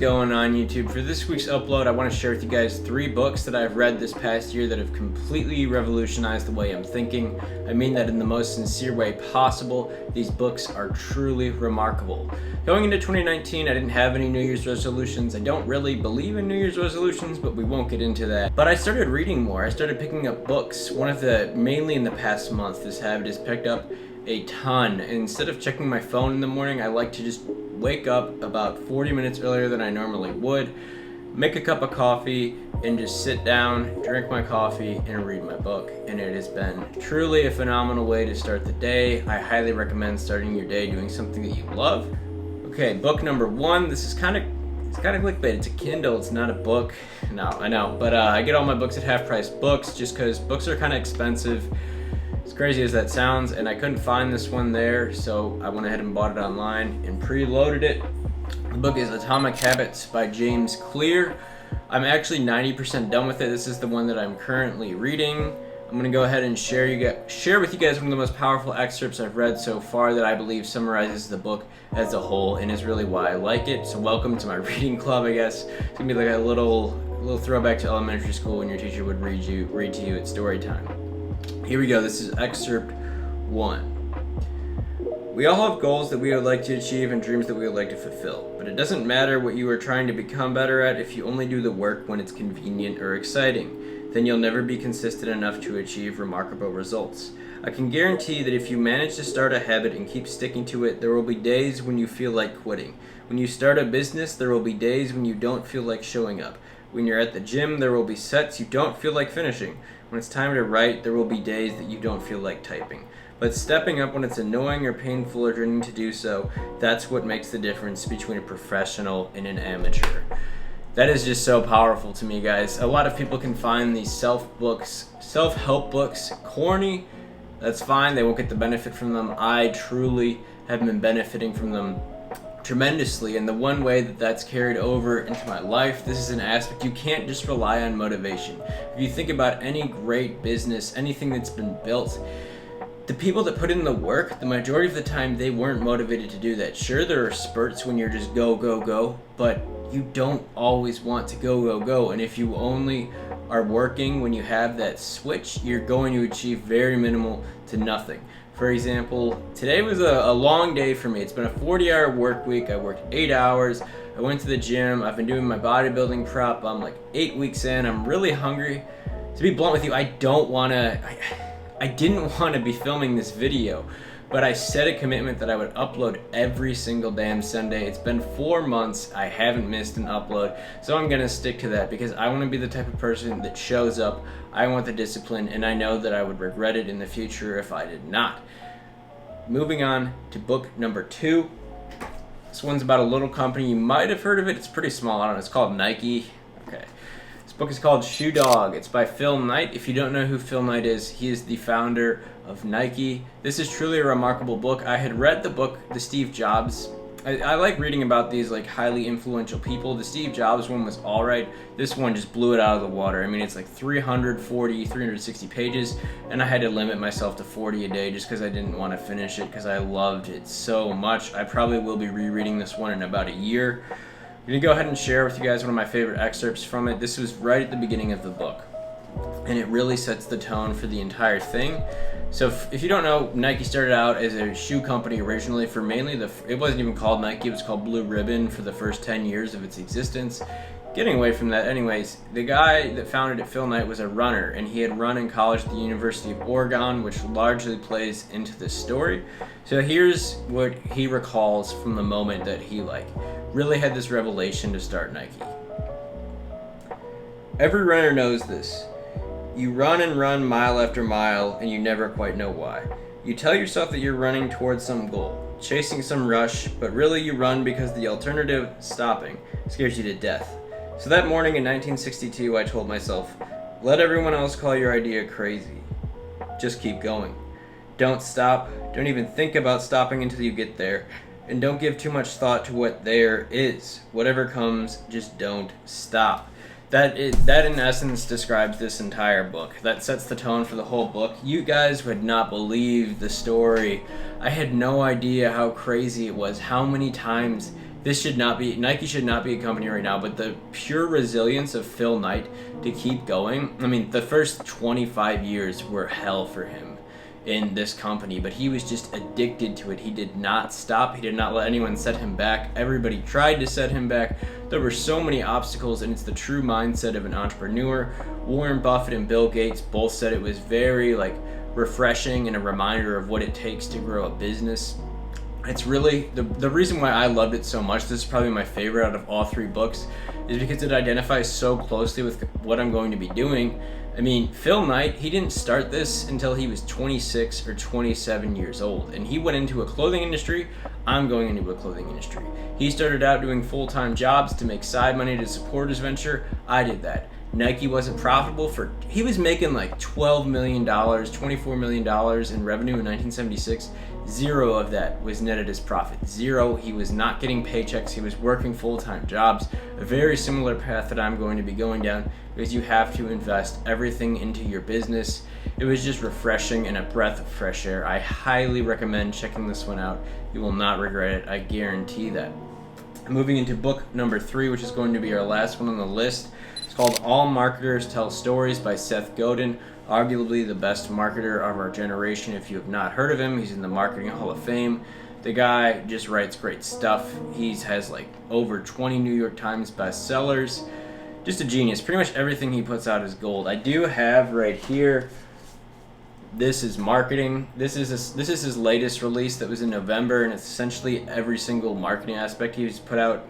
going on YouTube? For this week's upload, I want to share with you guys 3 books that I've read this past year that have completely revolutionized the way I'm thinking. I mean that in the most sincere way possible. These books are truly remarkable. Going into 2019, I didn't have any New Year's resolutions. I don't really believe in New Year's resolutions, but we won't get into that. But I started reading more. I started picking up books. Mainly in the past month, this habit has picked up a ton. Instead of checking my phone in the morning, I like to just wake up about 40 minutes earlier than I normally would, make a cup of coffee, and just sit down, drink my coffee, and read my book. And it has been truly a phenomenal way to start the day. I highly recommend starting your day doing something that you love. Okay, book number 1. This is kind of clickbait. It's a Kindle, it's not a book. No, I know, but I get all my books at Half Price Books just because books are kind of expensive. As crazy as that sounds, and I couldn't find this one there, so I went ahead and bought it online and preloaded it. The book is Atomic Habits by James Clear. I'm actually 90% done with it. This is the one that I'm currently reading. I'm going to go ahead and share with you guys one of the most powerful excerpts I've read so far that I believe summarizes the book as a whole and is really why I like it. So welcome to my reading club, I guess. It's going to be like a little throwback to elementary school when your teacher would read to you at story time. Here we go. This is excerpt 1. We all have goals that we would like to achieve and dreams that we would like to fulfill, but it doesn't matter what you are trying to become better at if you only do the work when it's convenient or exciting. Then you'll never be consistent enough to achieve remarkable results. I can guarantee that if you manage to start a habit and keep sticking to it, there will be days when you feel like quitting. When you start a business, there will be days when you don't feel like showing up. When you're at the gym, there will be sets you don't feel like finishing. When it's time to write, there will be days that you don't feel like typing. But stepping up when it's annoying or painful or draining to do so, that's what makes the difference between a professional and an amateur. That is just so powerful to me, guys. A lot of people can find these self-help books corny. That's fine, they won't get the benefit from them. I truly have been benefiting from them tremendously, and the one way that that's carried over into my life, this is an aspect you can't just rely on motivation. If you think about any great business, anything that's been built, the people that put in the work, the majority of the time they weren't motivated to do that. Sure, there are spurts when you're just go, but you don't always want to go, and if you only are working when you have that switch, you're going to achieve very minimal to nothing. For example, today was a long day for me. It's been a 40-hour work week. I worked 8 hours. I went to the gym. I've been doing my bodybuilding prep. I'm like 8 weeks in. I'm really hungry. To be blunt with you, I didn't want to be filming this video, but I set a commitment that I would upload every single damn Sunday. It's been 4 months. I haven't missed an upload, so I'm going to stick to that because I want to be the type of person that shows up. I want the discipline, and I know that I would regret it in the future if I did not. Moving on to book number 2. This one's about a little company. You might have heard of it. It's pretty small. I don't know. It's called Nike. Okay. This book is called Shoe Dog. It's by Phil Knight. If you don't know who Phil Knight is, he is the founder of Nike. This is truly a remarkable book. I had read the book, The Steve Jobs. I like reading about these like highly influential people. The Steve Jobs one was alright. This one just blew it out of the water. I mean, it's like 360 pages, and I had to limit myself to 40 a day just because I didn't want to finish it because I loved it so much. I probably will be rereading this one in about a year. I'm going to go ahead and share with you guys one of my favorite excerpts from it. This was right at the beginning of the book, and it really sets the tone for the entire thing. So if you don't know, Nike started out as a shoe company originally for mainly it wasn't even called Nike, it was called Blue Ribbon for the first 10 years of its existence. Getting away from that anyways, the guy that founded it, Phil Knight, was a runner, and he had run in college at the University of Oregon, which largely plays into this story. So here's what he recalls from the moment that he really had this revelation to start Nike. Every runner knows this. You run and run mile after mile, and you never quite know why. You tell yourself that you're running towards some goal, chasing some rush, but really you run because the alternative, stopping, scares you to death. So that morning in 1962, I told myself, let everyone else call your idea crazy. Just keep going. Don't stop. Don't even think about stopping until you get there. And don't give too much thought to what there is. Whatever comes, just don't stop. That in essence describes this entire book. That sets the tone for the whole book. You guys would not believe the story. I had no idea how crazy it was, how many times Nike should not be a company right now, but the pure resilience of Phil Knight to keep going. I mean, the first 25 years were hell for him in this company, but he was just addicted to it. He did not stop. He did not let anyone set him back. Everybody tried to set him back. There were so many obstacles, and it's the true mindset of an entrepreneur. Warren Buffett and Bill Gates both said it was very refreshing and a reminder of what it takes to grow a business. It's really the reason why I loved it so much. This is probably my favorite out of all three books, is because it identifies so closely with what I'm going to be doing. I mean, Phil Knight, he didn't start this until he was 26 or 27 years old, and he went into a clothing industry. I'm going into a clothing industry. He started out doing full-time jobs to make side money to support his venture. I did that. Nike wasn't profitable he was making like $12 million, $24 million in revenue in 1976. Zero of that was netted as profit. Zero. He was not getting paychecks. He was working full-time jobs. A very similar path that I'm going to be going down, because you have to invest everything into your business. It was just refreshing and a breath of fresh air. I highly recommend checking this one out. You will not regret it. I guarantee that. Moving into book number 3, which is going to be our last one on the list. It's called All Marketers Tell Stories by Seth Godin, arguably the best marketer of our generation. If you have not heard of him, he's in the Marketing Hall of Fame. The guy just writes great stuff. He has over 20 New York Times bestsellers. Just a genius. Pretty much everything he puts out is gold. I do have right here, this is marketing. This is his latest release that was in November, and it's essentially every single marketing aspect he's put out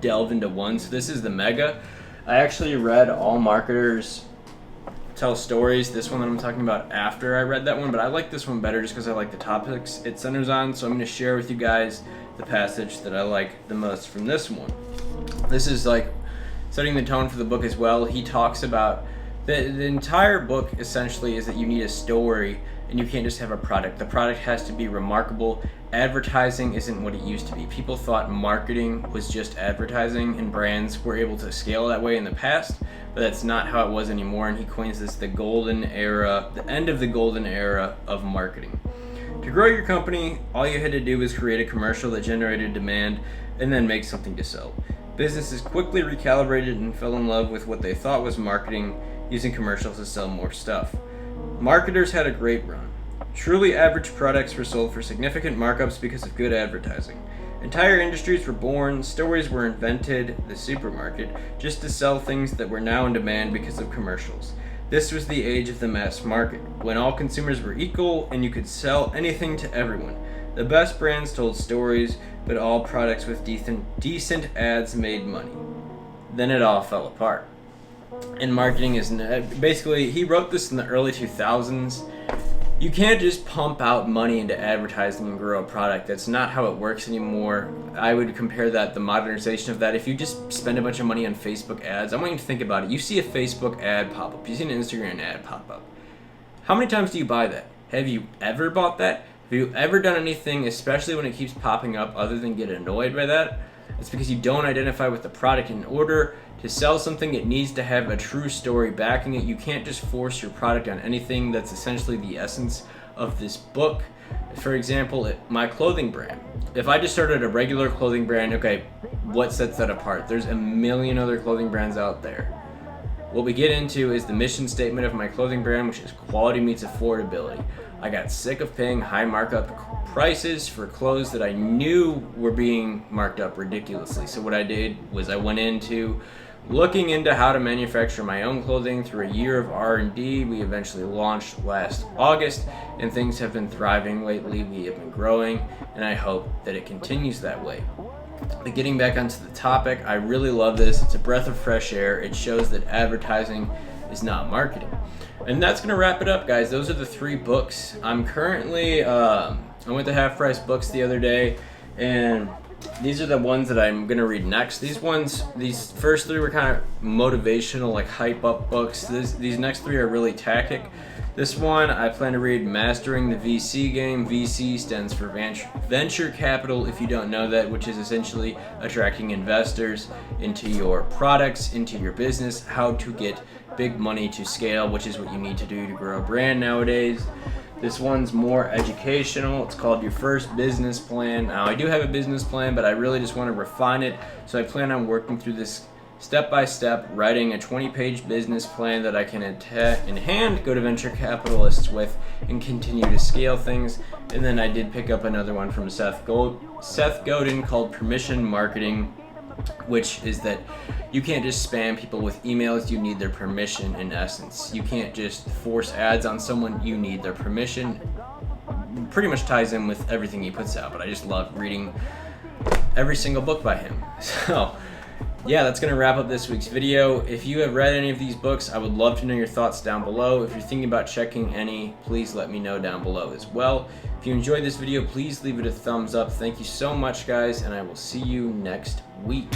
delved into one. So this is the mega. I actually read All Marketers Tell Stories, this one that I'm talking about, after I read that one, but I like this one better just because I like the topics it centers on. So I'm going to share with you guys the passage that I like the most from this one. This is setting the tone for the book as well. He talks about the entire book essentially is that you need a story, and you can't just have a product. The product has to be remarkable. Advertising isn't what it used to be. People thought marketing was just advertising, and brands were able to scale that way in the past, but that's not how it was anymore. And he coins this the golden era, the end of the golden era of marketing. To grow your company, all you had to do was create a commercial that generated demand and then make something to sell. Businesses quickly recalibrated and fell in love with what they thought was marketing, using commercials to sell more stuff. Marketers had a great run. Truly average products were sold for significant markups because of good advertising. Entire industries were born, stories were invented, the supermarket, just to sell things that were now in demand because of commercials. This was the age of the mass market, when all consumers were equal and you could sell anything to everyone. The best brands told stories, but all products with decent ads made money. Then it all fell apart. And marketing is basically, he wrote this in the early 2000s. You can't just pump out money into advertising and grow a product. That's not how it works anymore. I would compare that, the modernization of that. If you just spend a bunch of money on Facebook ads, I want you to think about it. You see a Facebook ad pop up. You see an Instagram ad pop up. How many times do you buy that? Have you ever bought that? Have you ever done anything, especially when it keeps popping up, other than get annoyed by that? It's because you don't identify with the product. In order to sell something, it needs to have a true story backing it. You can't just force your product on anything. That's essentially the essence of this book. For example, my clothing brand. If I just started a regular clothing brand, okay, what sets that apart? There's a million other clothing brands out there. What we get into is the mission statement of my clothing brand, which is quality meets affordability. I got sick of paying high markup prices for clothes that I knew were being marked up ridiculously. So what I did was I went into looking into how to manufacture my own clothing. Through a year of R&D, we eventually launched last August, and things have been thriving lately. We have been growing, and I hope that it continues that way. But getting back onto the topic, I really love this. It's a breath of fresh air. It shows that advertising is not marketing. And that's going to wrap it up, guys. Those are the 3 books. I'm currently, I went to Half Price Books the other day, and these are the ones that I'm going to read next. These first 3 were kind of motivational, hype up books. These next 3 are really tactic. This one, I plan to read Mastering the VC Game. VC stands for Venture Capital, if you don't know that, which is essentially attracting investors into your products, into your business, how to get big money to scale, which is what you need to do to grow a brand nowadays. This one's more educational. It's called Your First Business Plan. Now, I do have a business plan, but I really just want to refine it. So I plan on working through this step by step, writing a 20-page business plan that I can in hand go to venture capitalists with and continue to scale things. And then I did pick up another one from Seth Godin called Permission Marketing, which is that you can't just spam people with emails, you need their permission in essence. You can't just force ads on someone, you need their permission. Pretty much ties in with everything he puts out, but I just love reading every single book by him. So yeah, that's going to wrap up this week's video. If you have read any of these books, I would love to know your thoughts down below. If you're thinking about checking any, please let me know down below as well. If you enjoyed this video, please leave it a thumbs up. Thank you so much, guys, and I will see you next week.